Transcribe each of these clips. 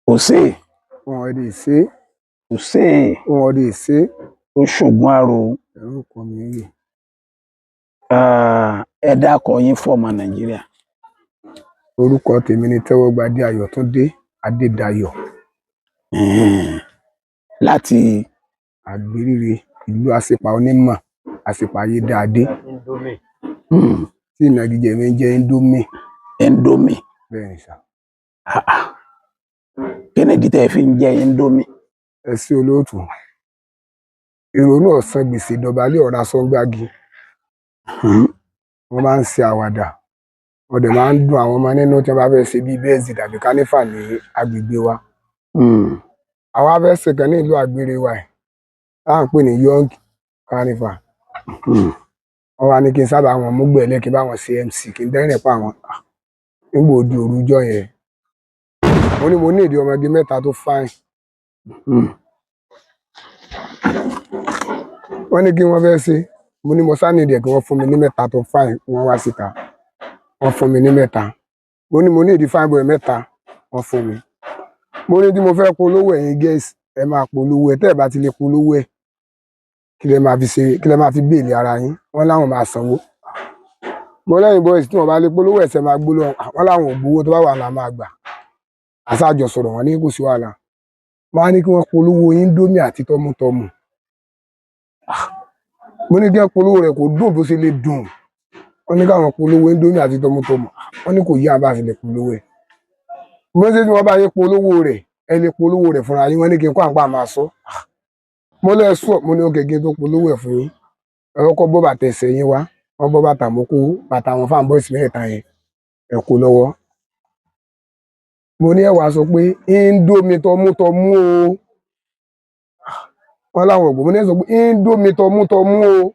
Ose, wọn ò lè ṣe ose, wọn ò lè ṣe ó ṣògùn àrò. orúkọ mi rè. Ẹ dákọ yín fọ́mọ Nàìjíríà. Orúkọ tèmi ni Tẹ́wọ́gbadé Ayọ̀túndé Adédayọ̀, Láti Àgbérire, ìlú Aṣípa Onímọ̀, Aṣípa Ayédáadé, tí ìnagijẹ mi ń jẹ́ Indomie. Indomie. Bẹ́ẹ̀ ni sà. Kí nìdí tẹ́ ẹ fi ń jẹ Indomie? Ẹ sí olóòtú. Ìrònú ọ̀sán gbèsè dọ̀bálẹ̀ ọ̀rá sọ́ngbági. Wọ́n máa ń ṣe àwàdà. Wọ́n dẹ̀ máa ń dùn àwọn ọmọ nínú tí wọ́n bá fẹ́ ṣe bíi bẹ́ẹ̀sì tàbí kánífà ní agbègbè wa. Àwa fẹ́ ṣe kan ní ìlú Àgbèrè wa yìí, tá à ń pè ní Young Carnival. Wọ́n wá ní kí n sábà wọn mú gbẹ̀lẹ́ kí n bá wọn ṣe MC kí n dẹ́rìn pa wọn. Nígbà òdi òrujọ́ yẹn, mo ní ìdí ọmọge mẹ́ta tó fáìn. Wọ́n ní kí wọ́n fẹ́ ṣe, mo ní mo sá nídìí kí wọ́n fún mi ní mẹ́ta tó fáìn, wọ́n wá síta. Wọ́n fún mi ní mẹ́ta. Mo ní ìdí fáìn bọ̀ẹ̀ mẹ́ta, wọ́n fún mi. Mo ní tí mo fẹ́ polówó ẹ̀yin gẹ́ẹ̀sì, ẹ máa polówó ẹ̀, tẹ́ ẹ bá ti lè polówó ẹ̀, kí lẹ máa fi béèlì ara yín. Wọ́n láwọn máa sanwó. Mo lẹ́yìn bọ́ìsì tí wọ́n bá lè polówó ẹ̀ ṣẹ̀ máa gbó lọ. Wọ́n láwọn ò gbowó tó bá wà náà máa gbà. Àṣàjọ sọ̀rọ̀ wọn ní kò sí wàhálà. Wọ́n á ní kí wọ́n polówó Indomie àti tọ́mútọ́mù. Mo ní kí wọ́n polówó rẹ̀ kò dùn bó ṣe lè dùn. Wọ́n ní káwọn polówó Indomie àti tọ́mútọ́mù. Wọ́n ní kò yí àwọn bá fi lè polówó ẹ̀. Mo ní tí wọ́n bá yẹ polówó rẹ̀, ẹ lè polówó rẹ̀ fúnra yín. Wọ́n ní kí n kó àǹpá máa sọ. Mo lẹ́ sọ, mo ní òkè kí n tó polówó ẹ̀ fún yín. Ẹ kọ́kọ́ bọ́ bàtà ẹsẹ̀ yín wá. Wọ́n bọ́ bàtà mo kó bàtà wọn fáwọn bọ́ìsì mẹ́ta yẹn. Ẹ kó lọ́wọ́. Mo ní ẹ wá sọ pé Indomie tọ́mútọ́mù o. Wọ́n láwọn ògbó. Mo ní ẹ sọ pé Indomie tọ́mútọ́mù o.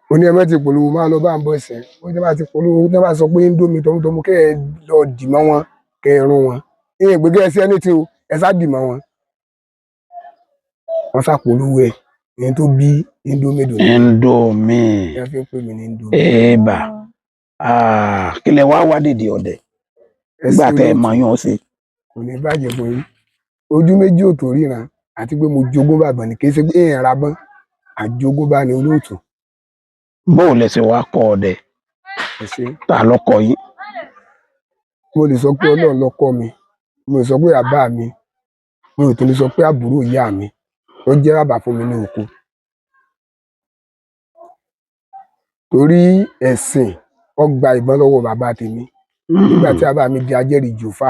Mo ní ẹ má ti polówó máa lọ bá ń bọ́ìsì ẹ̀. Mo ní ẹ bá ti polówó, tí wọ́n bá sọ pé Indomie tọ́mútọ́mù kẹ́ ẹ lọ dì mọ́ wọn, kẹ́ ẹ rún wọn. Ìyẹn ìgbé gẹ́gẹ́ sí ẹni tí o, ẹ sá dì mọ́ wọn. Wọ́n sá polówó ẹ̀. Ìyẹn tó bí Indomie dùn. Indomie. Ẹ fi ń pè mí ní Indomie. Ẹ̀bà. Kí lẹ wá wá dèdè ọ̀dẹ̀? Nígbà tẹ́ ẹ mọ yán ṣe. Kò ní bàjẹ́ fún yín. Ojú méjì ò tó ríran àti pé mo jogún bàgbọ́n ni kì í ṣe pé èèyàn ra bọ́n. Àjogúnbá ni olóòtú. Bó lẹ ṣe wá kọ́ ọdẹ? Ẹ ṣé. Ta ló kọ́ yín? Mo lè sọ pé Ọlọ́run ló kọ́ mi. Mo lè sọ pé bàbá mi. Mo lè tún lè sọ pé àbúrò ìyá mi. Ó jẹ́ bàbá fún mi ní oko. Torí ẹ̀sìn ó gba ìbọn lọ́wọ́ bàbá tèmi. Nígbà tí bàbá mi di ajẹ́rìí Jèhófà,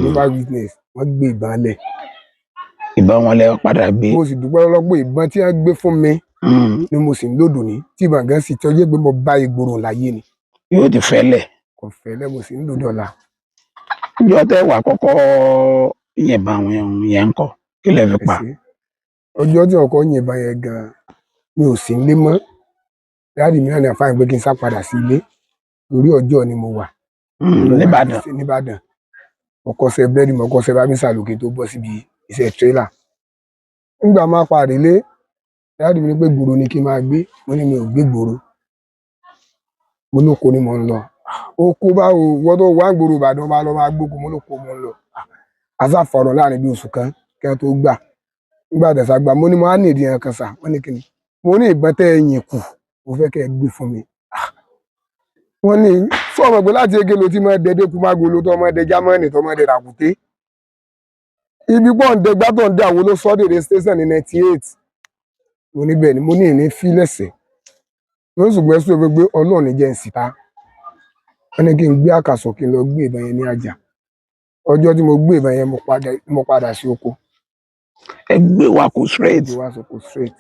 Jehovah's Witness, wọ́n gbé ìbọn lẹ̀. Ìbọn wọn lẹ padà gbé. Mo sì dúpẹ́ lọ́wọ́ pé ìbọn tí wọ́n gbé fún mi ni mo sì ń lò dòní. Tí ìbọn gan sì tọ́jú pé mo bá ìgboro láyé ni. Yóò ti fẹ́lẹ̀. Kò fẹ́lẹ̀ mo sì ń lò dọ́là. Ìjọ tẹ́ wà kọ́kọ́ yìnbọn àwọn yẹn ń kọ́. Kí lẹ fi pa? Ọjọ́ tí ọkọ̀ yìnbọn yẹn gan, mi ò sí nílé mọ́. Dáàdì mi náà ní àfáàní pé kí n sá padà sí ilé. Lórí ọjọ́ ni mo wà. Níbàdàn. Níbàdàn. Mo kọ́ṣẹ́ búrẹ́dì, mo kọ́ṣẹ́ bábísà lókè tó bọ́ síbi iṣẹ́ tírélà. Nígbà máa parí lé, dáàdì mi ní pé gbòòrò ni kí n máa gbé. Mo ní mi ò gbé gbòòrò. Mo lóko ni mo ń lọ. Oko báwo, wọ́n tó wá gbòòrò Ìbàdàn bá lọ máa gbóko, mo lóko mo ń lọ. Asáfọ̀rọ̀ láàrin bí oṣù kan kí wọ́n tó gbà. Nígbà tẹ̀sà gbà, mo ní mo á ní ìdí ẹran kan sà. Wọ́n ní kí ni? Mo ní ìbọn tẹ́ ẹ yìn kù, mo fẹ́ kẹ́ ẹ gbé fún mi. Wọ́n ní sọ̀rọ̀ pé láti ege ló ti máa dẹdẹ kú má golo tó máa dẹ Jámánì tó máa dẹ ràkúté. Ibi pọ̀ ń dẹ gbátọ̀ ń dẹ àwọn ló sọ́ dèrè station ní 98. Mo ní bẹ́ẹ̀ ni, mo ní ìní fílẹ̀sẹ̀. Mo ní ṣùgbọ́n ẹ̀sùn pé Ọlọ́run ní jẹ́ ń síta. Wọ́n ní kí n gbé àkàsọ̀ kí n lọ gbé ìbọn yẹn ní àjà. Ọjọ́ tí mo gbé ìbọn yẹn mo padà sí oko. Ẹ gbé wa kó straight. Gbé wa sóko straight.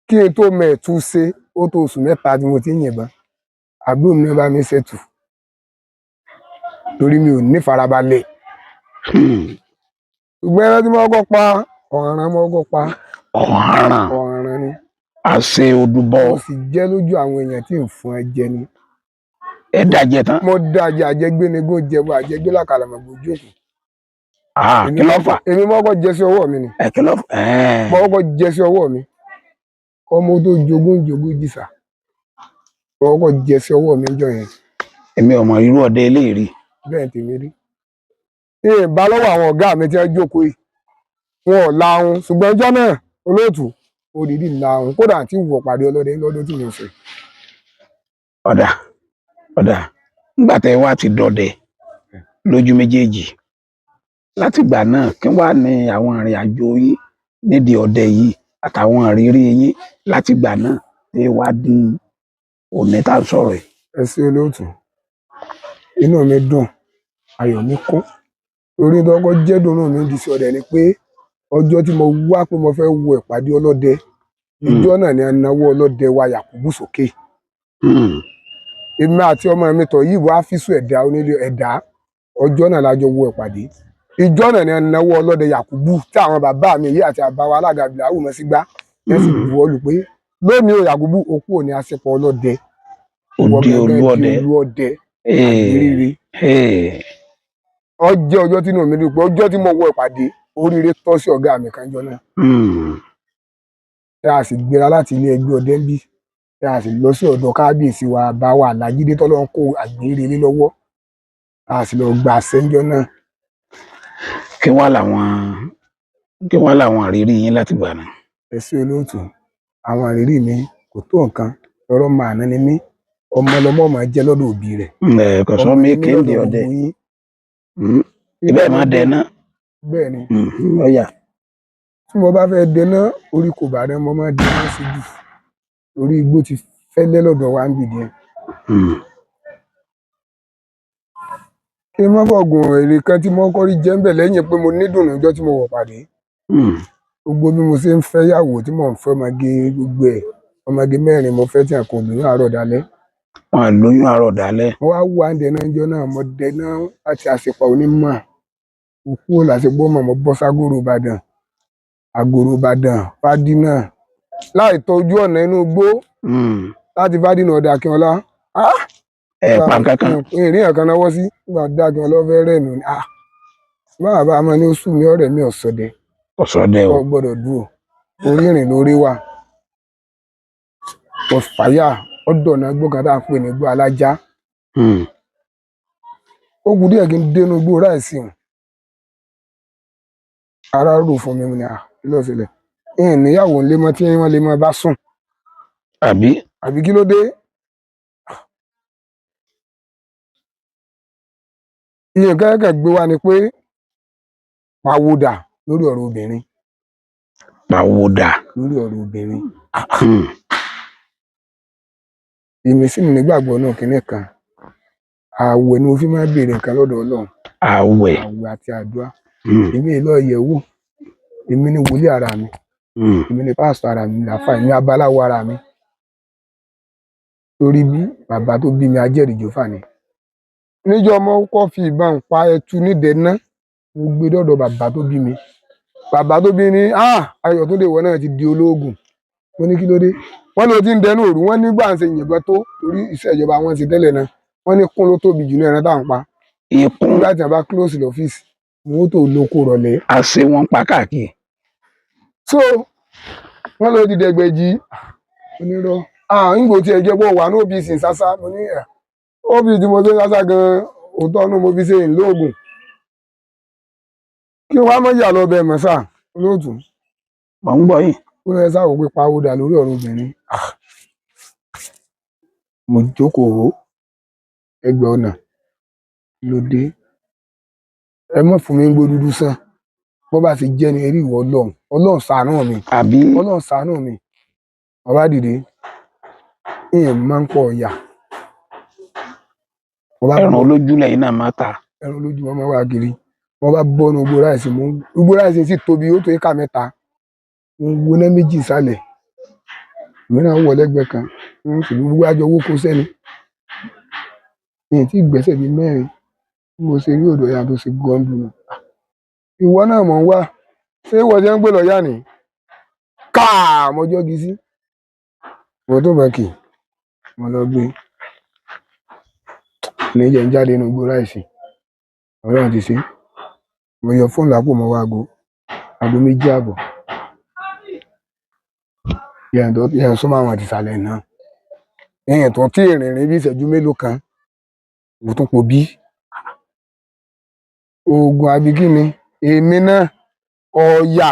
Kí n tó mẹ̀ẹ́tú ṣe, ó tó oṣù mẹ́ta tí mo ti ń yìnbọn. Àbúrò mi bá mi ṣètù. Torí mi ò ní farabalẹ̀. Ṣùgbọ́n ẹran tí mo kọ́kọ́ pa, ọ̀ràn mo kọ́kọ́ pa. Ọ̀ràn ni. Àṣẹ òdùbọ. Mo sì jẹ́ lójú àwọn èèyàn tí ń fún ẹ jẹ ni. Ẹ dàjẹ tán. Mo dàjẹ àjẹgbé ni gún jẹbu àjẹgbé lákàlà mọ̀ gbójú òkú. Kí ló fà? Èmi mo kọ́kọ́ jẹ sí ọwọ́ mi ni. Kí ló fà? Mo kọ́kọ́ jẹ sí ọwọ́ mi. Ọmọ tó jogún jìsà. Mo kọ́kọ́ jẹ sí ọwọ́ mi jọ yẹn. Èmi ò mọ irú ọdẹ eléyìí rí. Bẹ́ẹ̀ tèmi rí. ìbá lọ́wọ́ àwọn ọ̀gá mi tí wọ́n jókòó yìí wọn ò lahun ṣùgbọ́n ọjọ́ náà olóòtú odidi lahun kódà tí wọ̀ pàdé ọlọ́dẹ lọ́dún tí mo sọ. ọ̀dà nígbà tẹ́ wá ti dọdẹ lójú méjèèjì látìgbà náà kí wàá ní àwọn ìrìn àjò yín nídìí ọdẹ yìí àtàwọn ìrírí yín látìgbà náà tí wá di òní tá a sọ̀rọ̀ yìí. ẹ ṣé olóòtú inú mi dùn ayọ̀ mi kún torí tọkọ jẹ́dùn náà mi di sí ọdẹ ni pé ọjọ́ tí mo wá pé mo fẹ́ wo ìpàdé ọlọ́dẹ ìjọ náà ni a náwó ọlọ́dẹ wa Yakubu sókè. Èmi àti ọmọ mi tọ̀ yìí wá fíṣù ẹ̀dá onílé ẹ̀dá ọjọ́ náà lájọ wo ìpàdé ìjọ náà ni a náwó ọlọ́dẹ Yakubu tí àwọn bàbá mi èyí àti àbáwá alága àbílà wù mọ́ sí gbá ẹ sì bu ọlù pé lónìí o Yakubu okú òní àṣepọ̀ ọlọ́dẹ òdi olúọdẹ àgbèrè ọjọ́ tí inú mi dùn pé ọjọ́ tí mo wọ ìpàdé oríire tọ́ sí ọ̀gá mi kan jọ náà. Ẹ a sì gbéra láti ilé ẹgbẹ́ ọdẹ ń bí ẹ a sì lọ sí ọ̀dọ̀ kábíyèsí wa bá wa Àlàjídé tọ́lọ́ ń kó àgbèrè lé lọ́wọ́ a sì lọ gba àṣẹjọ náà. kí wá làwọn àrírí yín láti gbà náà. ẹ ṣé olóòtú àwọn àrírí mi kò tó nǹkan ọ̀rọ̀ màá ná ni mí ọmọ ọlọmọ máa jẹ lọ́dọ̀ òbí rẹ̀. kò sọ mí kéde ọdẹ ibẹ̀ máa dẹ náà. bẹ́ẹ̀ ni ọ̀yà. tí mo bá fẹ́ dẹná orí kò bá rẹ mo máa dẹná sí jù orí igbó ti fẹ́lẹ́ lọ́dọ̀ wa ń bì díẹ̀. kí n má bọ̀gùn èrè kan tí mo kọ́ rí jẹ́ ń bẹ̀ lẹ́yìn pé mo nídùnnú ọjọ́ tí mo wọ̀ pàdé. gbogbo bí mo ṣe ń fẹ́ yàwó tí mò ń fẹ́ ọmọge gbogbo ẹ̀ ọmọge 4 mo fẹ́ tí a kò lóyún àárọ̀ dalẹ́. wọn lóyún àárọ̀ dalẹ́. mo wá wà ń dẹná ọjọ́ náà mo dẹná láti àṣepọ̀ onímọ̀ òkú làṣepọ̀ mọ̀ mo bọ́ ságòrò Ìbàdàn àgòrò Ìbàdàn Fádínà láì tọ́jú ọ̀nà inú igbó láti Fádínà ọ̀dà Akínọlá. pa kankan. ìrìn ẹ̀kan náwó sí nígbà dá Akínọlá fẹ́ rẹ̀ nù. bàbá àmọ́ ní oṣù mi ọ̀rẹ́ mi ọ̀sọ̀dẹ. ọ̀sọ̀dẹ o. gbọ́dọ̀ dúró orí ìrìn lórí wa. ọ̀fàyà ọ̀dọ̀ náà gbọ́kàn tá à ń pè ní gbọ́ alájá. ó kù díẹ̀ kí n dénú gbó ráìsì hàn. ara rò fún mi ní lọ́sẹ̀lẹ̀ níyàwó ńlé mọ́ tí wọ́n lè mọ́ bá sùn. àbí kí ló dé. iye kẹ́kẹ́ gbé wa ni pé pàwọ́dà lórí ọ̀rọ̀ obìnrin. pàwọ́dà lórí ọ̀rọ̀ obìnrin. èmi sì nígbàgbọ́ náà kínní kan ààwẹ̀ ni mo fi máa béèrè nǹkan lọ́dọ̀ Ọlọ́run. ààwẹ̀ àti àdúrà. èmi lọ yẹ̀wò èmi ni wòlíì ara mi èmi ni pásítọ̀ ara mi làáfà èmi abaláwo ara mi torí bí bàbá tó bí mi ajẹ́rìí Jèhófà ni. níjọ́ ọmọ kọ́ fi ìbọn pa ẹtu nídẹ̀ẹ́ná mo gbé dọ́dọ̀ bàbá tó bí mi. bàbá tó bí ní Ayọ̀túndé ìwọ náà ti di olóògùn. mo ní kí ló dé. wọ́n ní o ti ń dẹnu òru wọ́n nígbà ń ṣe yìnbọn tó torí iṣẹ́ ìjọba wọn ti tẹ́lẹ̀ náà wọ́n ní kún ló tóbi jù ní ẹran tá à ń pa. ikún nígbà tí wọ́n bá close lọ́fíìsì mọ́tò lóko rọ̀lẹ́. àṣé wọn pa káàkiri. so wọ́n lọ ti dẹgbẹ̀jì onírọ́ nígbò tí ẹ jẹ́ pọ̀ wà ní OBC sásá mo ní OBC tí mo ṣe sásá gan-an òótọ́ inú mo fi ṣe ìlóògùn kí wọ́n á mọ̀ yà lọ bẹ̀ mọ́ sá olóòtú. mọ̀ ń gbọ́ yìí. ó lọ sáwọ́ pé pàwọ́dà lórí ọ̀rọ̀ obìnrin. mo jókòó ẹgbẹ́ ọ̀nà lóde ẹ mọ̀ fún mi ń gbó dúdú sàn bó bá ti jẹ́ ni eré ìwọ Ọlọ́run ṣàánú mi. Ọlọ́run ṣàánú mi. ọba dìde ìyẹn máa ń pọ̀ ọ̀yà. ẹran olójú lẹ́yìn náà máa ta. ẹran olójú wọn máa wá kiri wọn bá bọ́nu gbogbo ráìsì mú gbogbo ráìsì sì tóbi ó tó éka 3 wọn gbóná 2 ìsàlẹ̀ mìíràn wọ lẹ́gbẹ̀ẹ́ kan wọn sì gbogbo àjọ owó kó sẹ́ni. ìyẹn tí gbẹ́sẹ̀ bíi 4 bí mo ṣe rí odò ẹ̀yà tó ṣe gọ́ńdù nù. ìwọ náà mọ̀ ń wá ṣé ìwọ ti ń gbé lọ yá ni káà mọ́jọ́ gi sí. mo tó bá kì mo lọ gbé ní jẹ́ ń jáde inú gbó ráìsì Ọlọ́run ti ṣe mo yọ fóònù lápò mo wá aago 2:30. yẹn súnmọ́ àwọn àtìsàlẹ̀ náà ìyẹn tó tí ìrìnrìn bí ìṣẹ́jú mélòó kan mo tún po bí oògùn àbí kí ni èmi náà ọ̀yà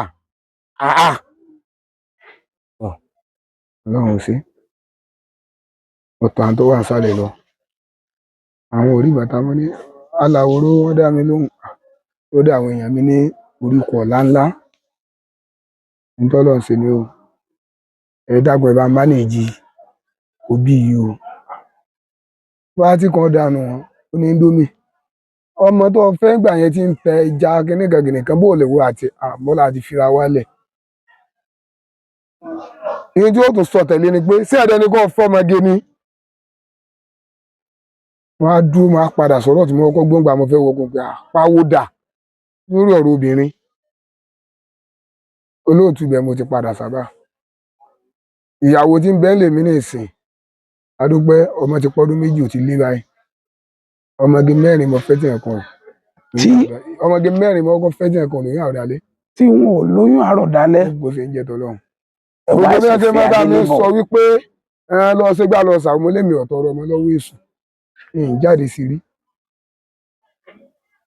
àà Ọlọ́run ò sí ọ̀tọ̀ àwọn tó wà nísàlẹ̀ lọ àwọn orí bàtà wọn ní aláworó wọn dá mi lóhùn ó dá àwọn èèyàn mi ní orúkọ ńláńlá nítọ́lọ́ ṣe ni o ẹ dákun ẹ bá mánéèjì òbí yìí o wá tí kan dànù wọn ó ní Indomie ọmọ tó fẹ́ gbà yẹn ti ń tẹ ìjà kìnìkan bó lè wo àti àmọ́lá àti fira wálẹ̀ ìyẹn tí ó tún sọ tẹ̀lé ni pé sí ẹ̀dẹ́ ni kò fọ́mọge ni wọ́n á dúró máa padà sọ̀rọ̀ tí mo kọ́kọ́ gbọ́ngbà mo fẹ́ wọkùn pé àpáwódà lórí ọ̀rọ̀ obìnrin olóòtú ibẹ̀ mo ti padà sábà ìyàwó tí ń bẹ́ẹ̀ lè mí ní ìsìn adúpẹ́ ọmọ ti pọ́dún méjì ò ti lé báyìí ọmọge mẹ́rin mo fẹ́ tí ẹ̀kan ọmọge mẹ́rin mo kọ́kọ́ fẹ́ tí ẹ̀kan lóyún àròdálẹ́ tí wọn ò lóyún àròdálẹ́ bó ṣe ń jẹ tọ́lọ́run gbogbo bí wọ́n ṣe máa bá mi sọ wípé lọ ṣe gbá lọ sàwọn lémi ọ̀tọ̀ ọ̀rọ̀ ọmọ lọ́wọ́ èṣù jáde sí rí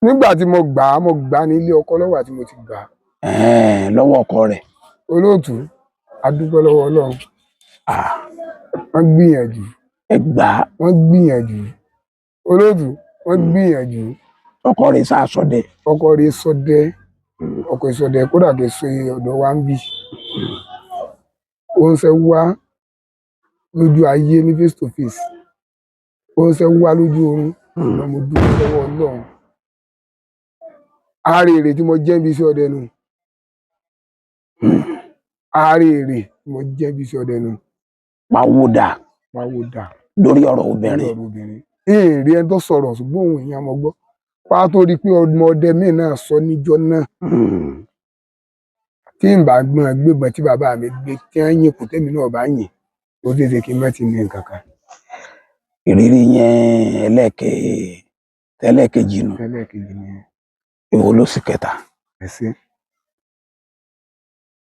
nígbà tí mo gbà á ní ilé ọkọ lọ́wọ́ àti mo ti gbà á lọ́wọ́ ọkọ rẹ̀ olóòtú adúpẹ́ lọ́wọ́ Ọlọ́run wọ́n gbìyànjú wọ́n gbìyànjú olóòtú wọ́n gbìyànjú ọkọ rẹ̀ sàsọdẹ ọkọ rẹ̀ sọdẹ ọkọ ìsọdẹ kódà kì í ṣe ọ̀dọ̀ wa ń bì ó ń ṣe wá lójú ayé ní face to face ó ń ṣe wá lójú oorun ṣùgbọ́n mo dúpẹ́ lọ́wọ́ Ọlọ́run ààrẹ èrè tí mo jẹ́ bí iṣẹ́ ọdẹ nù ààrẹ èrè tí mo jẹ́ bí iṣẹ́ ọdẹ nù pàwódà lórí ọ̀rọ̀ obìnrin èrè ẹni tó sọ̀rọ̀ ṣùgbọ́n òun èèyàn mo gbọ́ pátó rí i pé ọmọ ọdẹ míì náà sọ níjọ́ náà tí n bá gbébọn tí bàbá mi gbé tí wọ́n yìn kù tèmi náà bá yìn ó tètè kí n má ti ní nǹkan kan. ìrírí yẹn ẹlẹ́ẹ̀kejì nù èwo ló sì kẹta.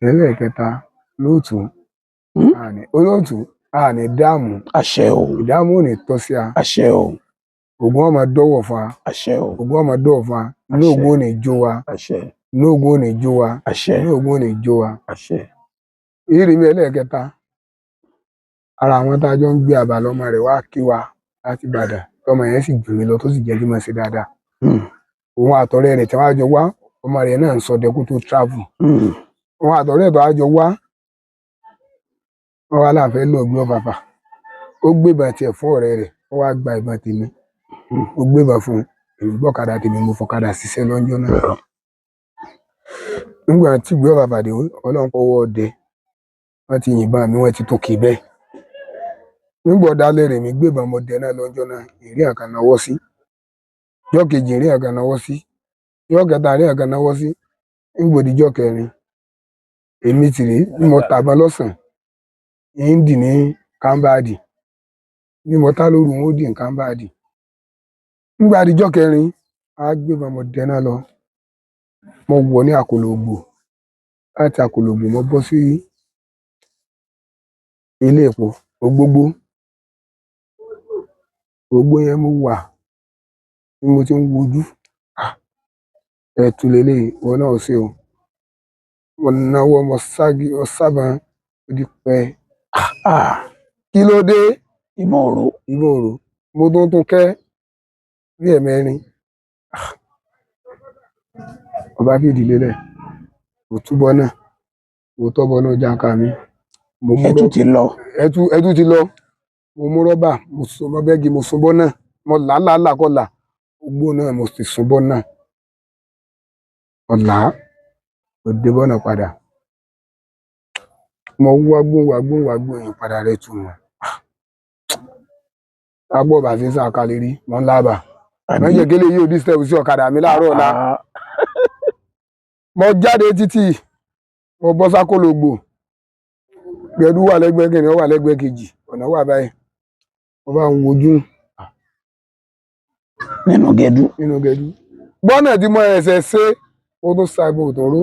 ẹlẹ́ẹ̀kẹta lóòtú olóòtú àní dáàmú àṣẹ o ìdáàmú ò ní tọ́ sí a àṣẹ o ògùn ọmọ dọ́wọ̀ fa àṣẹ o ògùn ọmọ dọ́wọ̀ fa inú ògùn ò ní jó wa àṣẹ inú ògùn ò ní jó wa àṣẹ inú ògùn ò ní jó wa. àṣẹ ìrírí mi ẹlẹ́ẹ̀kẹta ara àwọn tá a jọ ń gbé àbá lọ́mọ rẹ̀ wá kí wa láti Ìbàdàn tọmọ yẹn sì jù mí lọ tó sì jẹ́ kí n máa ṣe dáadáa òun àtọ̀rẹ́ rẹ̀ tí wọ́n á jọ wá ọmọ rẹ̀ náà ń sọdẹ kó tó travel òun àtọ̀rẹ́ tó á jọ wá wọ́n wá láàfẹ́ lọ gbé ọ̀fàfà ó gbébọn tiẹ̀ fún ọ̀rẹ́ rẹ̀ wọ́n wá gba ìbọn tèmi ó gbébọn fún èmi gbọ́kadà tèmi mo fọ̀kadà ṣiṣẹ́ lọ́jọ́ náà nígbà tí gbé ọ̀fàfà dé Ọlọ́run kọ́wọ́ ọdẹ wọ́n ti yìnbọn mi wọ́n ti tó kì bẹ́ẹ̀ nígbà ọ̀dálẹ̀ rẹ̀ mi gbébọn mo dẹ náà lọ́jọ́ náà ìrí àkàn náwó sí yọ́ kejì ìrí àkàn náwó sí yọ́ kẹta ìrí àkàn náwó sí nígbà òdìjọ́ kẹrin èmi tìrì bí mo tàbọn lọ́sàn-án ń dì ní kámbáàdì bí mo tá lóru wọn ó dì ní kámbáàdì nígbà àdìjọ́ kẹrin á gbébọn mo dẹ náà lọ mo wọ̀ ní àkòlògbò láti àkòlògbò mo bọ́ sí ilé epo Ògbógbó yẹn mo wà bí mo ti ń wojú ẹ̀tù lélẹ́yìí wọn náà ṣe o mo náwó mo sábà di pẹ́ kí ló dé ìmọ̀ òró mo tún kẹ́ bí ẹ̀mẹ́rin ọba fìdí lélẹ̀ mo túbọ̀ náà mo tọ́bọ̀ náà jáka mi ẹtù ti lọ ẹtù ti lọ mo mú rọ́bà mo so mọ́ bẹ́ẹ̀gì mo sunbọ́ náà mo làálàá kọlà Ògbó náà mo sì sunbọ́ náà ọ̀là mo débọ́ náà padà mo wágbó yìí padà rẹ̀ tù wọ́n agbọ́ bá fi sàn kalẹ̀ rí mo ń lábà mẹ́jẹ̀ gẹ́lẹ́ yóò dí step sí ọ̀kadà mi láàárọ̀ ọ̀la mo jáde títì mo bọ́ sákòlògbò gbẹ̀dú wà lẹ́gbẹ̀ẹ́ kìnìún ó wà lẹ́gbẹ̀ẹ́ kejì ọ̀nà wà báyìí mo bá ń wojú nínú gẹdú gbọ́nà tí mo ẹsẹ̀ ṣe ó tún sa ìbò tó ró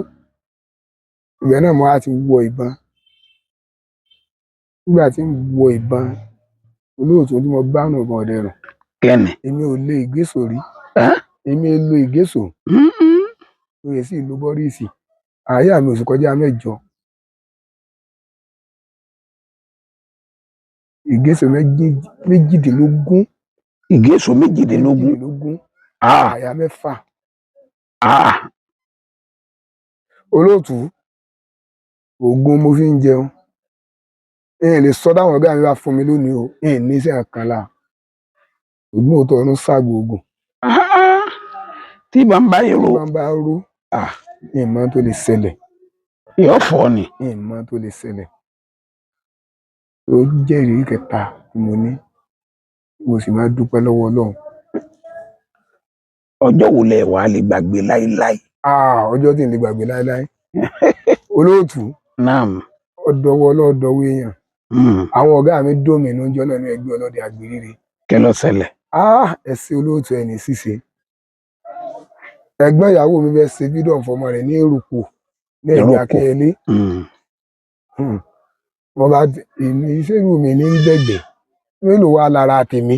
ìgbẹ́ náà mo á ti wọ ìbọn nígbà tí mo wọ ìbọn olóòtú tí mo bá nù ìbọn ọ̀dẹ rùn kẹ́ni èmi ò lè gbé sórí èmi lo ìgéṣò lóye sí ìlú bọ́ríìsì àyà mi ò sì kọjá 8 ìgéṣò méjìdínlógún ìgéṣò méjìdínlógún. Ah, àyà 6. ah, olóòtú oògùn mo fi ń jẹun lè sọ dáwọn ọ̀gá mi bá fún mi lónìí o ní iṣẹ́ kan la ògùn òótọ́ ọdún ságbo oògùn ah, tí bá ń bá tí èrò wọ́n bá rú ìmọ̀ tó lè ṣẹlẹ̀ yóò fọ́ ni. ìmọ̀ tó lè ṣẹlẹ̀ ó jẹ́ ìrírí kẹta tí mo ní mo sì máa dúpẹ́ lọ́wọ́ Ọlọ́run. ọjọ́ wo lẹ wàá lè gbàgbé láíláí? ọjọ́ tí n lè gbàgbé láéláé olóòtú Naam. ọ̀dọ́wọ́ ọlọ́dọ̀wọ́ èèyàn àwọn ọ̀gá mi dómìnú ọjọ́ náà ní ẹgbẹ́ ọlọ́dẹ àgbèrè. Kí ló ṣẹlẹ̀? ẹ̀sìn olóòtú ẹni ṣíṣe ẹ̀gbọ́n ìyàwó mi fẹ́ ṣe fídíò fọmọ rẹ̀ ní èrùkù ní ẹ̀gbẹ́ Akínyẹlé mo bá èmi ìṣèlú mi ní gbẹ̀gbẹ̀ mélòó wà lára tèmi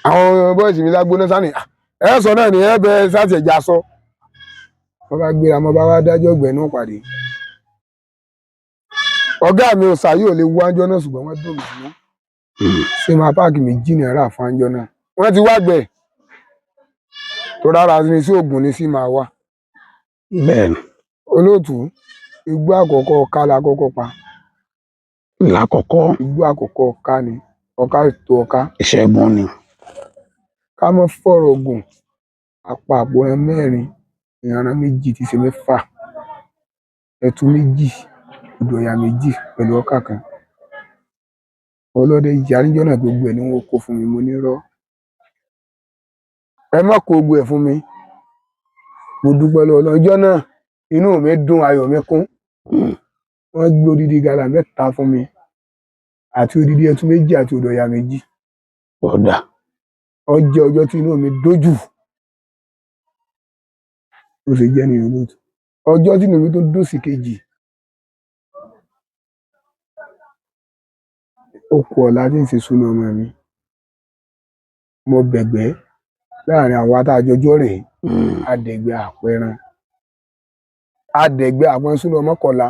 àwọn bọ́ọ̀sì mi lágbóná sani ẹ sọ náà ní ẹ bẹ sáti ẹja sọ wọn bá gbéra mo bá wá dájọ́ ọgbẹ náà pàdé ọ̀gá mi ò sàyè ò lè wá ńjọ́ náà ṣùgbọ́n wọ́n dùn mí mú ṣé máa páàkì méjì náírà fún ńjọ́ náà wọ́n ti wá gbẹ tó rárá ní sí oògùn ní sí máa wá. Bẹ́ẹ̀ni. olóòtú igbó àkọ́kọ́ ọ̀ká la kọ́kọ́ pa. Lákọ̀ọ́kọ́. igbó àkọ́kọ́ ọ̀ká ni ọ̀ká ètò ọ̀ká. Ìṣẹ́gun ni. ká mọ́ fọ̀rọ̀ gùn àpapọ̀ ẹ 4 ìran méjì ti ṣe 6 ẹtu 2 ìdọ̀yà 2 pẹ̀lú ọ̀ká kan ọlọ́dẹ yaríjọ́ náà gbogbo ẹ̀ ni wọ́n kó fún mi mo ní rọ́ ẹ má kó gbogbo ẹ̀ fún mi mo dúpẹ́ lọ́wọ́ ọjọ́ náà inú mi dùn ayọ̀ mi kún wọ́n gbé odidi gàlà 3 fún mi àti odidi ẹtu 2 àti ìdọ̀yà 2. Ọ̀dà. ó jẹ́ ọjọ́ tí inú mi dójú ó ṣe jẹ́ nìyẹn lóòótọ́ ọjọ́ tí inú mi tó dùn sí kejì ó kù ọ̀la tí ń ṣe súná ọmọ mi mo bẹ̀gbẹ́ láàrin àwọn atájọjọ́ rẹ̀ adẹ̀gbẹ́ àpẹran súná ọmọ kọ̀la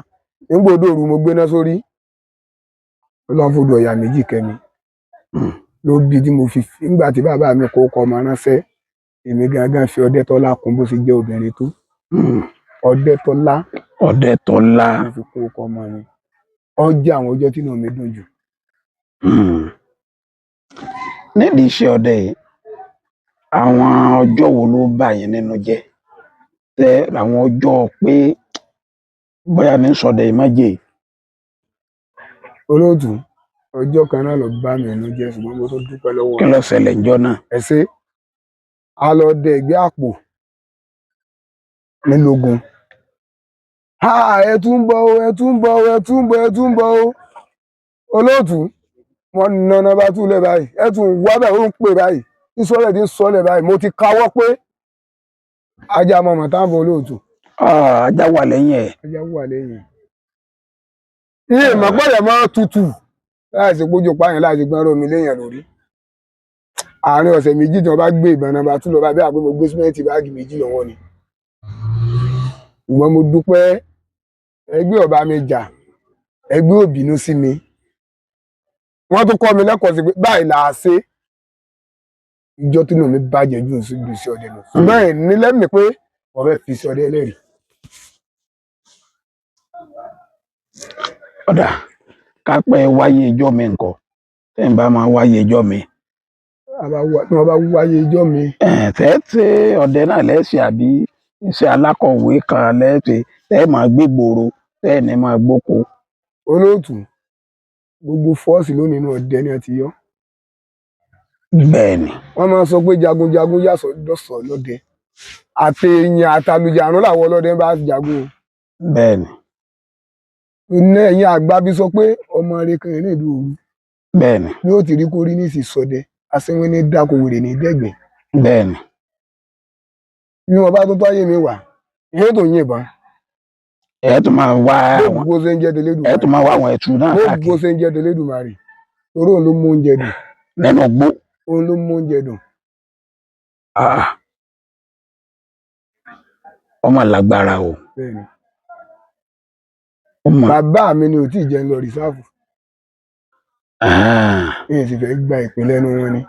nígbòdo òru mo gbéná sórí Ọlọ́run fòdù ọ̀yà 2 kẹ́mi ló bí tí mo fi nígbà tí bàbá mi kó kọ ọmọ ránṣẹ́ èmi gángan fi Ọdẹ́tọ́lá kún bó ṣe jẹ́ obìnrin tó Ọdẹ́tọ́lá mo fi kó kọ ọmọ mi ó jẹ́ àwọn ọjọ́ tí inú mi dùn jù. Nídìí iṣẹ́ ọdẹ yìí àwọn ọjọ́ wo ló bà yín nínú jẹ́ tẹ àwọn ọjọ́ pé bóyá ní sọdẹ yìí má jẹ́ yìí. olóòtú ọjọ́ kan náà ló bá mi nínú jẹ́ ṣùgbọ́n mo tó dúpẹ́ lọ́wọ́ Kí ló ṣẹlẹ̀ ńjọ́ náà? ẹ ṣé a lọ dẹ ìgbẹ́ àpò nílógún ẹ tún bọ̀ o ẹ tún bọ̀ o ẹ tún bọ̀ ẹ tún bọ̀ o olóòtú wọn nana bá túlẹ̀ báyìí ẹ tún wá bẹ́ẹ̀ ó ń pè báyìí ìsọ̀lẹ̀ tí ń sọlẹ̀ báyìí mo ti káwọ́ pé ajá mọ̀mọ́ táàbọ̀ olóòtú. Ajá wà lẹ́yìn ẹ̀. ajá wà lẹ́yìn iye ìmọ̀pọ̀lẹ̀ máa tutù láìsí pójú páyàn láìsí gbọ́n rómi léèyàn lórí àárín ọ̀sẹ̀ méjì tí wọ́n bá gbé ìbọn náà bá tún lọ bá bí àpé mo gbé símẹ́ǹtì báàgì 2 lọ́wọ́ ni ṣùgbọ́n mo dúpẹ́ ẹgbẹ́ ọba mi jà ẹgbẹ́ ò bínú sí mi wọ́n tún kọ́ mi lẹ́kọ̀ọ́ sí pé báyìí là á ṣe ìjọ tí inú mi bàjẹ́ jù sí ọdẹ lọ ṣùgbọ́n ẹ̀ ní lẹ́mìí pé wọ́n fẹ́ fi sí ọdẹ ẹlẹ́rìí. Ọ̀dà kápẹ́ wáyé ijọ́ mi nǹkan tẹ́ ń bá máa wáyé ijọ́ mi. tí wọ́n bá wáyé ijọ́ mi. tẹ́ ọdẹ náà lẹ́sẹ̀ àbí iṣẹ́ alákọ̀wé kan lẹ́sẹ̀ tẹ́ máa gbé gbòòrò tẹ́ ní máa gbóko. olóòtú gbogbo fọ́ọ̀sì lónìí inú ọdẹ ni a ti yọ. Bẹ́ẹ̀ni. wọ́n máa sọ pé jagunjagun yàsọ̀ dọ̀sọ̀ lọ́dẹ àti èèyàn àtàlùjàrún làwọn ọlọ́dẹ bá jagun. Bẹ́ẹ̀ni. iná ẹ̀yìn àgbà bí sọ pé ọmọ rẹ kan ní ìlú òru. Bẹ́ẹ̀ni. bí ó ti rí kó rí ní ìsìsọdẹ asínwín ní dáko wèrè ní dẹ́gbẹ̀. Bẹ́ẹ̀ni. bí wọn bá tó tó ayé mi wà yóò tó yìnbọn. ẹ tún máa wá àwọn bó ṣe ń jẹ́ Elédùmarè. ẹ tún máa wá àwọn ẹ̀tù náà káàkiri. bó ṣe ń jẹ́ Elédùmarè torí òun ló mú oúnjẹ dùn. nínú gbó. òun ló mú oúnjẹ dùn. Ah, ọmọ lágbára o. bẹ́ẹ̀ ni Ọmọ. bàbá mi ni ò tí ì jẹ́ ń lọ rìsáàfù Ah, ní èsì fẹ́ gba ìpè lẹ́nu wọn ni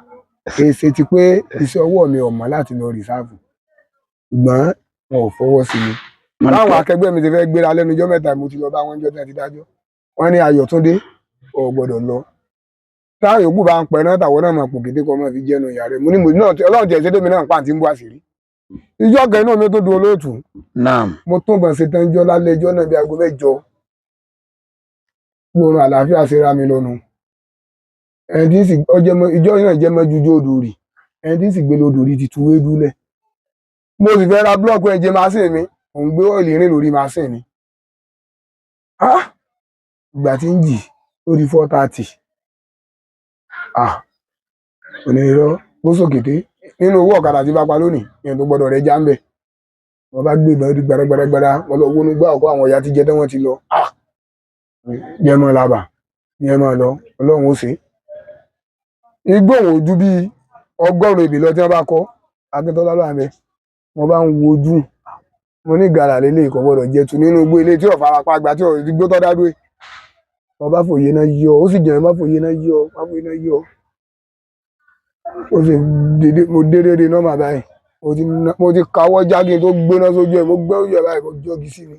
èsì ti pé iṣẹ́ ọwọ́ mi ò mọ̀ láti lọ rìsáàfù ṣùgbọ́n wọn ò fọwọ́ sí mi wọ́n ní báwọn pé- akẹgbẹ́ mi ti fẹ́ gbéra lẹ́nu ọjọ́ mẹ́ta mo ti lọ bá wọn jọ́ tí wọ́n ti dájọ́ wọ́n ní Ayọ̀túndé ò gbọ́dọ̀ lọ táwọn yòókù bá ń pẹ́ náà tàwọn náà máa pò kété kọ́ máa fi jẹ́nu ìyá rẹ̀ mo ní mo náà Ọlọ́run tiẹ̀ ṣẹ́dọ̀ mi náà pàǹtí ń bú àṣírí ìjọ kẹ́hìn náà mi tó du olóòtú naam. mo tún bọ̀ ṣe tán jọ́ lálẹ́ ẹjọ́ náà bí aago mẹ́jọ gbòòrùn àlàáfíà ṣe ra mi lọ́nu ẹni tí sì ìjọ náà jẹ́ mọ́jú ijó odòrì ẹni tí sì gbé lodòrì ti tu wé dúlẹ̀ mo sì fẹ́ ra búlọ́ọ̀kù ẹ̀jẹ̀ màsín mi òun gbé ọ̀ìlì rìn lórí màsín mi ìgbà tí ń jì ó di 4:30 onírọ́ bó sòkété nínú owó ọ̀kadà tí bá pa lónìí ìyẹn tó gbọdọ̀ rẹ já ń bẹ̀ wọ́n bá gbé ìbọn rí gbadagbadagbada wọ́n lọ wọnú gbá ọkọ àwọn ìyá tí jẹ tán wọ́n ti lọ jẹ́ mọ́ làbà jẹ́ mọ́ lọ Ọlọ́run ó ṣe igbó òun ojú bíi 100 èbè lọ tí wọ́n bá kọ́ Akíntọ́lá lọ́àmẹ́ wọ́n bá ń wojú mo ní gàrà lélẹ̀ ìkọ̀ gbọdọ̀ jẹ tu nínú igbó ilé tí ò farapa gba tí ò igbó tọ́ dádúró wọ́n bá fòye náà yọ ó sì jẹun bá fòye náà yọ ó sì dédé mo dédé nọ́mà báyìí mo ti káwọ́ jágin tó gbóná sójú ẹ̀ mo gbé ojú ẹ̀ báyìí mo jọ́gi sí mi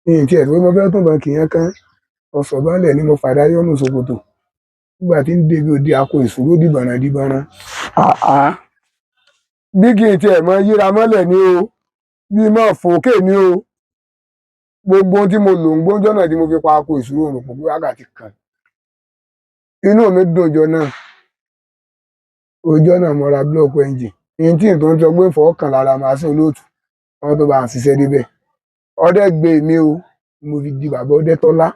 ní ìtí ẹ̀ tó mo fẹ́ tún bọ̀ kìyàn kan ọ̀sọ̀ balẹ̀ ni mo fàdá yọ́nù ṣòkòtò nígbà tí ń débi òde akọ ìṣòro dìbànà bí kì í tiẹ̀ mọ yíra mọ́lẹ̀ ni o bí mọ́ fòkè ni o gbogbo ohun tí mo lò ń gbóúnjọ́ náà tí mo fi pa akọ ìṣòro òrùn pọ̀ bí wákàtí kan inú mi dùn ọjọ́ náà ọjọ́ náà mo ra búlọ̀kù ẹ̀ǹjìn ìyẹn tí n tó ń sọ pé fọ́ọ̀kàn lára màsín olóòtú wọn tó bá ń ṣiṣẹ́ débẹ̀ ọdẹ gbé mi o mo fi di bàbá ọdẹ tọ́lá.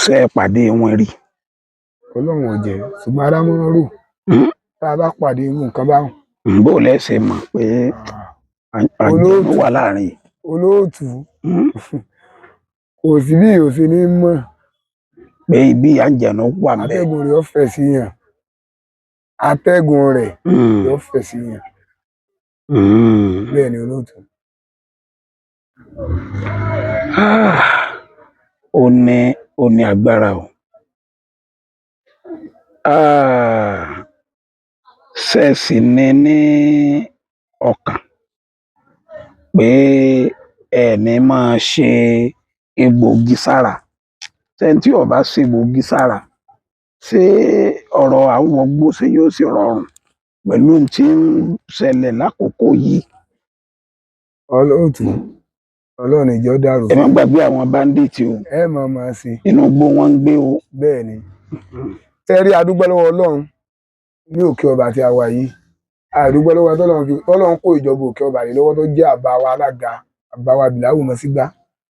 ṣe é pàdé wọn rí. Ọlọ́run ò jẹ́ ṣùgbọ́n ara mọ́ rò tá a bá pàdé irú nǹkan báwọn. bó lẹ́sẹ̀ mọ̀ pé àjẹmọ́ wà láàrin. olóòtú kò sí bí òsè ní mọ̀ pé ibi àjẹnú wà ń bẹ. atẹ́gùn rẹ̀ ọ̀fẹ́ sí yàn atẹ́gùn rẹ̀ ọ̀fẹ́ sí yàn bẹ́ẹ̀ ni olóòtú. ó ní agbára o. ṣẹ́ẹ̀sì ní ọkàn pé ẹni máa ṣe egbòogi sára tẹ́ntí ọba ṣe egbòogi sára ṣé ọ̀rọ̀ àwọn ọgbó ṣe yóò sì rọrùn pẹ̀lú tí ń ṣẹlẹ̀ lákòókò yìí. olóòtú Ọlọ́run ìjọ dàrú. ẹ má gbàgbé àwọn báńdíìtì o. ẹ máa ṣe. inú igbó wọn ń gbé o. bẹ́ẹ̀ ni tẹ́rí adúgbò lọ́wọ́ Ọlọ́run ní òkè ọba tí a wà yìí àdúgbò lọ́wọ́ tọ́lọ́run kó ìjọba òkè ọba yìí lọ́wọ́ tó jẹ́ àbá wa alága àbá wa bìláwù mọ́ sígbà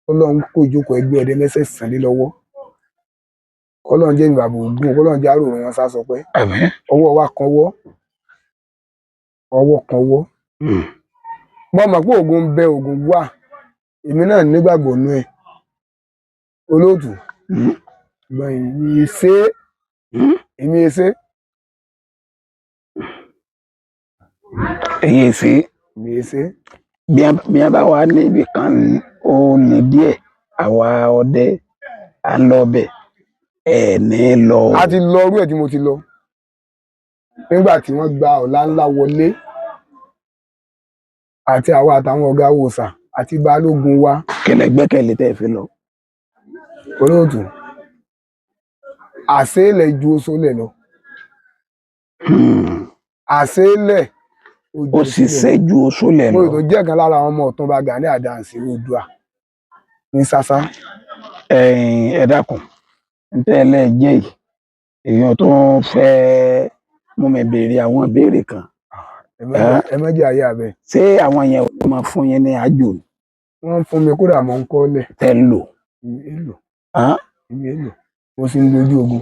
tọ́lọ́run kó ìjókòó ẹgbẹ́ ọdẹ mẹ́sẹ̀sán lé lọ́wọ́ kọ́lọ́run jẹ́ ìbàbò ògùn kọ́lọ́run jẹ́ àròrò wọn sá sọ pé ọwọ́ wa kanwọ́ ọwọ́ kanwọ́ mo mọ̀ pé ògùn ń bẹ ògùn wà èmi náà nígbàgbọ́ nú ẹ̀ olóòtú èmi ṣe èyí ṣe bí a bá wà níbi kan ó ní díẹ̀ àwa ọdẹ à ń lọ bẹ̀ ẹ̀ ní lọ. a ti lọ orú ẹ̀ tí mo ti lọ nígbà tí wọ́n gba ọ̀la ńlá wọlé àti àwa àtàwọn ọ̀gá wòsà àti balógun wa. kẹlẹ̀ gbẹ́kẹ̀lé tẹ́ fi lọ. olóòtú àṣélẹ̀ ju oṣoolẹ̀ lọ. àṣélẹ̀ ó sì ṣẹ́jú oṣoolẹ̀ lọ. mo tó jẹ́ kan lára àwọn ọmọ Ọ̀túnba Gani Adams Oòduà ní sásá. ẹ dákun ntẹ́lẹ̀ jẹ́ yìí èèyàn tó ń fẹ́ mú mi béèrè àwọn ìbéèrè kan. ẹ má jẹ́ àyè abẹ. ṣé àwọn yẹn ò máa fún yín ní àjò ni. wọ́n ń fún mi kódà mọ́ ń kọ́lẹ̀. tẹ́ ń lò. èlò mo sì ń lójú ogun.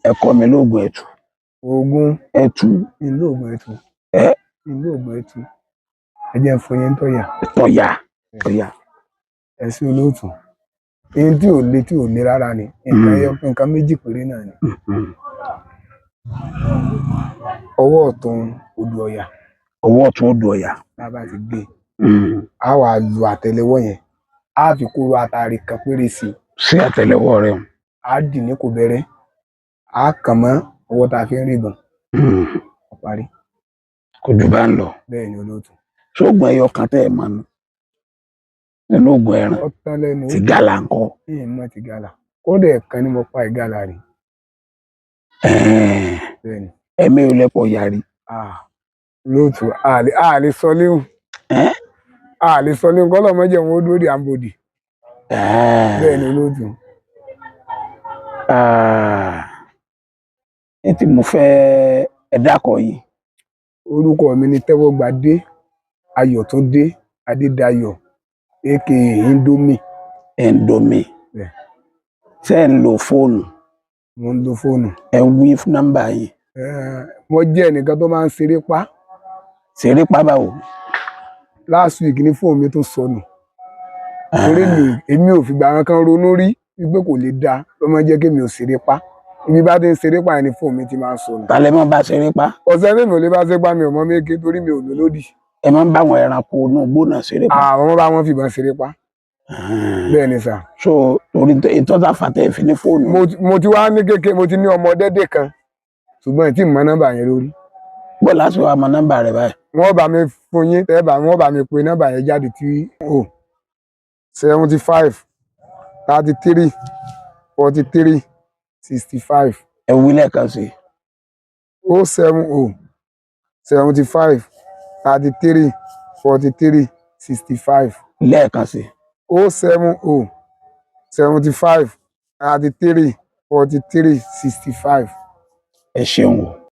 ẹ kọ́ mi lóògùn ẹ̀tù. oògùn ẹ̀tù. ìlú oògùn ẹ̀tù. ìlú oògùn ẹ̀tù. ẹ jẹ́ fún yín tọ́yà. tọ́yà. ẹ sí olóòtú. eyín tí ò le rárá ni nǹkan méjì péré náà ni. ọwọ́ ọ̀tún odò ọ̀yà ọwọ́ ọ̀tún odò ọ̀yà. tá a bá ti gbé a wà lu àtẹ́lẹwọ́ yẹn a fi kóró àtàrí kan péré sí sí àtẹ́lẹwọ́ rẹ̀ hùn. a dì ní kò bẹ̀rẹ̀ a kàn mọ́ ọwọ́ tá a fi ń rìbọn ó parí. kò jù bá ń lọ. bẹ́ẹ̀ ni olóòtú. ṣóògùn ẹyọ kan tẹ́ ẹ mọ̀ nínú oògùn ẹran ọ̀tán lẹ́nu ti gàlà ńkọ́. mọ̀ ti gàlà kódà ẹ̀kan ni mo pa ìgàlà rí. bẹ́ẹ̀ ni. ẹ̀mí ò lẹ́pọ̀ yarí. olóòtú a lè sọ léwu a lè sọ léwu kọ́ lọ́mọ jẹ́ wọn ó dúró de àǹbòdì. bẹ́ẹ̀ ni olóòtú. ní tí mo fẹ́ ẹ dákọ̀ yìí. orúkọ mi ni Tẹ́wọ́gbadé Ayọ̀túndé Adédayọ̀ aka Indomie. Indomie. ṣé ẹ ń lo fóònù. mo ń lo fóònù. ẹ wí nọ́mbà yìí. mo jẹ́ ẹnìkan tó máa ń ṣeré pa. ṣeré pa báwo. last week ní fóònù mi tó sọnù. torí èmi ò fìgbà kan ronú rí wípé kò lè dáa ló máa jẹ́ kí mi ò ṣeré pa. ibi bá ti ń ṣeré pa ẹni fóònù mi ti máa ń sọnù. tàlẹ́ mọ́ bá ṣeré pa. ọ̀sẹ̀ tí mi ò lè bá ṣeré pa mi ò mọ méje torí mi ò lò lódì. ẹ máa ń bá àwọn ẹranko inú igbó náà ṣeré pa. àwọn bá wọn fìbọn ṣeré pa. bẹ́ẹ̀ ni sà. so torí ìtọ́jà fàtẹ́ fi ní fóònù. mo ti wá ní kékeré mo ti ní ọmọ dẹ́dẹ̀ kan ṣùgbọ́n tí mo nọ́mbà yẹn lórí. bó láti wá mọ nọ́mbà rẹ báyìí. wọ́n bá mi fún yín wọ́n bá mi pe nọ́mbà yẹn jáde tí 75 33 43 65. ẹ wí lẹ́ẹ̀kan sí. 070 75 33 43 65. lẹ́ẹ̀kan sí. 070 75 33 43 65. ẹ ṣeun o.